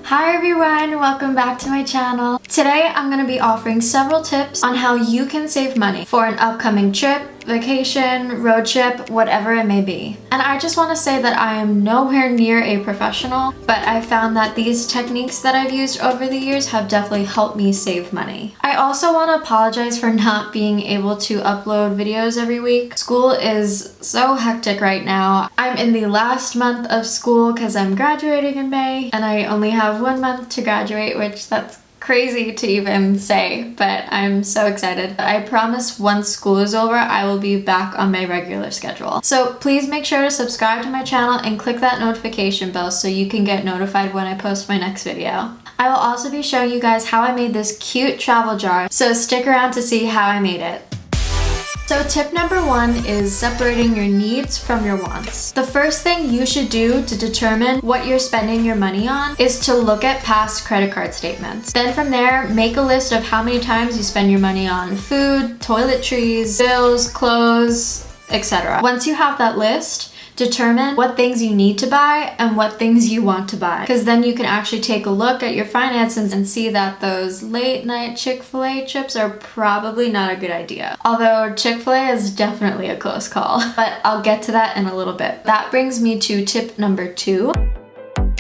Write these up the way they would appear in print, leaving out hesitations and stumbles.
Hi everyone, welcome back to my channel. Today I'm going to be offering several tips on how you can save money for an upcoming trip, vacation, road trip, whatever it may be. And I just want to say that I am nowhere near a professional, but I found that these techniques that I've used over the years have definitely helped me save money. I also want to apologize for not being able to upload videos every week. School is so hectic right now. I'm in the last month of school because I'm graduating in May, and I only have 1 month to graduate, which that's crazy to even say, but I'm so excited. I promise once school is over, I will be back on my regular schedule. So please make sure to subscribe to my channel and click that notification bell so you can get notified when I post my next video. I will also be showing you guys how I made this cute travel jar, so stick around to see how I made it. So tip number 1 is separating your needs from your wants. The first thing you should do to determine what you're spending your money on is to look at past credit card statements. Then from there, make a list of how many times you spend your money on food, toiletries, bills, clothes, etc. Once you have that list, determine what things you need to buy and what things you want to buy, because then you can actually take a look at your finances and see that those late night Chick-fil-A trips are probably not a good idea. Although Chick-fil-A is definitely a close call, but I'll get to that in a little bit. That brings me to tip number 2,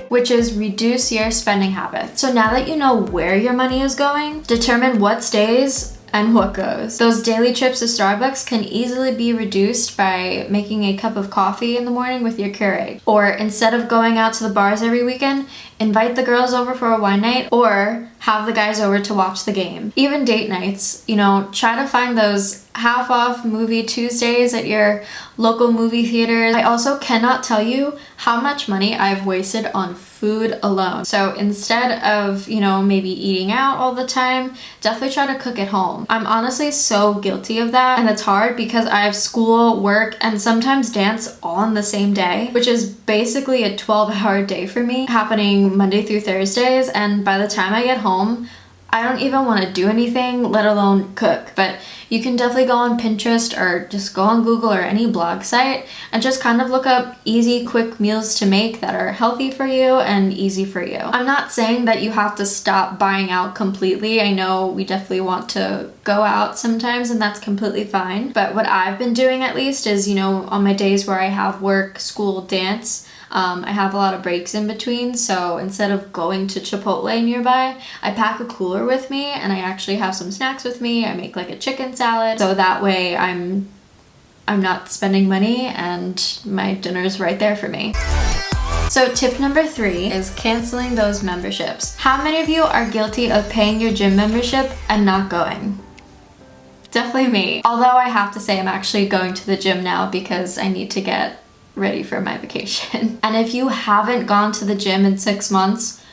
which is reduce your spending habits. So now that you know where your money is going, determine what stays and what goes. Those daily trips to Starbucks can easily be reduced by making a cup of coffee in the morning with your Keurig. Or instead of going out to the bars every weekend, invite the girls over for a wine night or have the guys over to watch the game. Even date nights, try to find those half off movie Tuesdays at your local movie theaters. I also cannot tell you how much money I've wasted on food alone. So instead of, maybe eating out all the time, definitely try to cook at home. I'm honestly so guilty of that, and it's hard because I have school, work, and sometimes dance all on the same day, which is basically a 12-hour day for me, happening Monday through Thursdays, and by the time I get home, I don't even want to do anything, let alone cook. But you can definitely go on Pinterest or just go on Google or any blog site and just kind of look up easy, quick meals to make that are healthy for you and easy for you. I'm not saying that you have to stop buying out completely. I know we definitely want to go out sometimes, and that's completely fine. But what I've been doing at least is, on my days where I have work, school, dance, I have a lot of breaks in between, so instead of going to Chipotle nearby, I pack a cooler with me and I actually have some snacks with me. I make like a chicken salad, so that way I'm not spending money and my dinner's right there for me. So tip number 3 is canceling those memberships. How many of you are guilty of paying your gym membership and not going? Definitely me. Although I have to say I'm actually going to the gym now because I need to get ready for my vacation. And if you haven't gone to the gym in 6 months,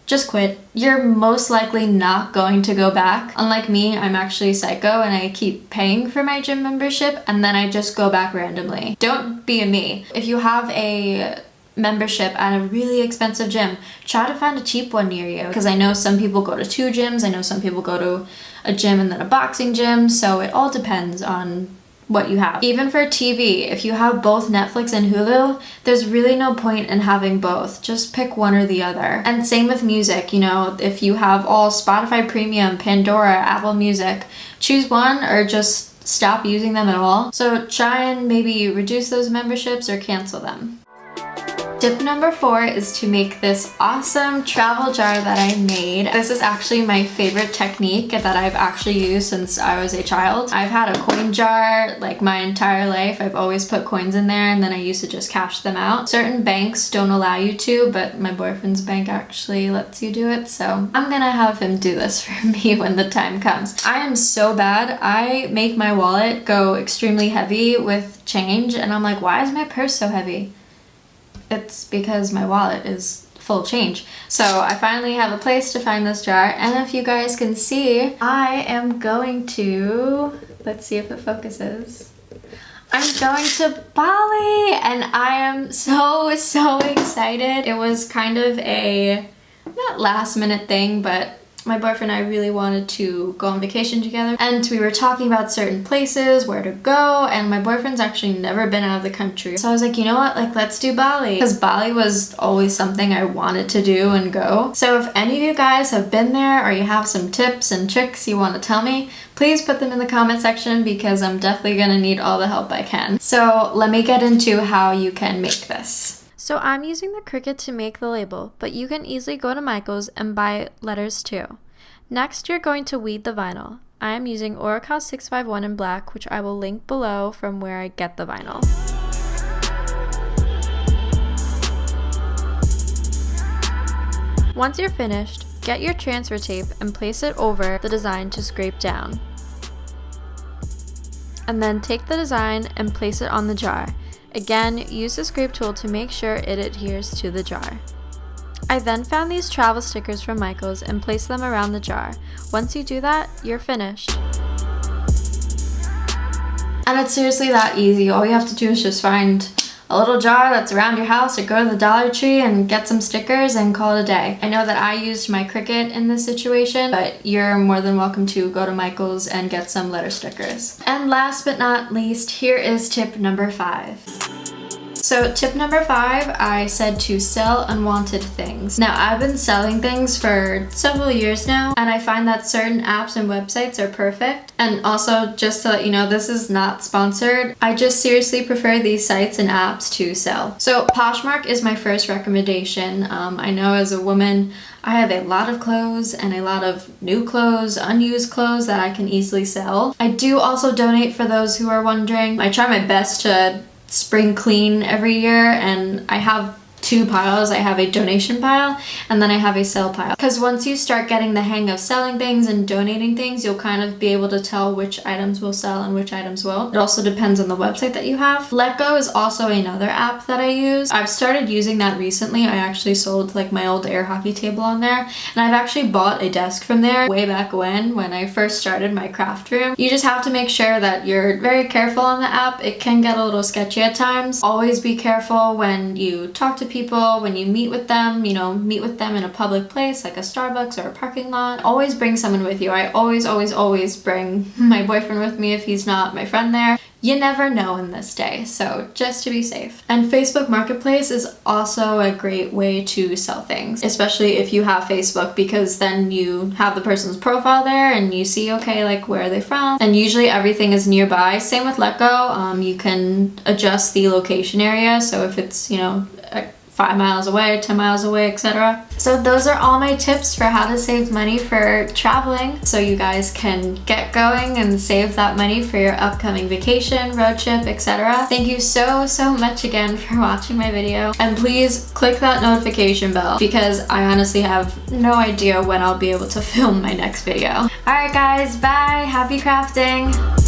just quit. You're most likely not going to go back. Unlike me, I'm actually psycho and I keep paying for my gym membership and then I just go back randomly. Don't be a me. If you have a membership at a really expensive gym, try to find a cheap one near you, because I know some people go to 2 gyms, I know some people go to a gym and then a boxing gym, so it all depends on what you have. Even for TV, if you have both Netflix and Hulu, there's really no point in having both. Just pick one or the other. And same with music, if you have all Spotify Premium, Pandora, Apple Music, choose one or just stop using them at all. So try and maybe reduce those memberships or cancel them. Tip number 4 is to make this awesome travel jar that I made. This is actually my favorite technique that I've actually used since I was a child. I've had a coin jar like my entire life. I've always put coins in there and then I used to just cash them out. Certain banks don't allow you to, but my boyfriend's bank actually lets you do it, so I'm gonna have him do this for me when the time comes. I am so bad. I make my wallet go extremely heavy with change and I'm like, why is my purse so heavy? It's because my wallet is full of change. So I finally have a place to find this jar, and if you guys can see, I am going to, let's see if it focuses. I'm going to Bali and I am so excited. It was kind of a, not last minute thing, but my boyfriend and I really wanted to go on vacation together, and we were talking about certain places, where to go, and my boyfriend's actually never been out of the country. So I was like, you know what, like let's do Bali, because Bali was always something I wanted to do and go. So if any of you guys have been there or you have some tips and tricks you want to tell me, please put them in the comment section, because I'm definitely gonna need all the help I can. So let me get into how you can make this. So I'm using the Cricut to make the label, but you can easily go to Michael's and buy letters too. Next, you're going to weed the vinyl. I am using Oracal 651 in black, which I will link below from where I get the vinyl. Once you're finished, get your transfer tape and place it over the design to scrape down. And then take the design and place it on the jar. Again, use the scrape tool to make sure it adheres to the jar. I then found these travel stickers from Michael's and placed them around the jar. Once you do that, you're finished. And it's seriously that easy. All you have to do is just find a little jar that's around your house, or go to the Dollar Tree and get some stickers and call it a day. I know that I used my Cricut in this situation, but you're more than welcome to go to Michael's and get some letter stickers. And last but not least, here is tip number 5. So tip number 5, I said to sell unwanted things. Now I've been selling things for several years now, and I find that certain apps and websites are perfect. And also, just to let you know, this is not sponsored. I just seriously prefer these sites and apps to sell. So Poshmark is my first recommendation. I know as a woman, I have a lot of clothes and a lot of new clothes, unused clothes that I can easily sell. I do also donate, for those who are wondering. I try my best to spring clean every year, and I have 2 piles. I have a donation pile and then I have a sell pile, because once you start getting the hang of selling things and donating things, you'll kind of be able to tell which items will sell and which items won't. It also depends on the website that you have. Letgo is also another app that I use. I've started using that recently. I actually sold like my old air hockey table on there, and I've actually bought a desk from there way back when I first started my craft room. You just have to make sure that you're very careful on the app. It can get a little sketchy at times. Always be careful when you talk to people, when you meet with them, you know, meet with them in a public place like a Starbucks or a parking lot. Always bring someone with you. I always bring my boyfriend with me if he's not my friend there. You never know in this day, so just to be safe. And Facebook Marketplace is also a great way to sell things, especially if you have Facebook, because then you have the person's profile there and you see, okay, like where are they from? And usually everything is nearby. Same with Letgo. You can adjust the location area, so if it's, you know, 5 miles away, 10 miles away, etc. So those are all my tips for how to save money for traveling, so you guys can get going and save that money for your upcoming vacation, road trip, etc. Thank you so much again for watching my video, and please click that notification bell, because I honestly have no idea when I'll be able to film my next video. Alright guys, bye! Happy crafting!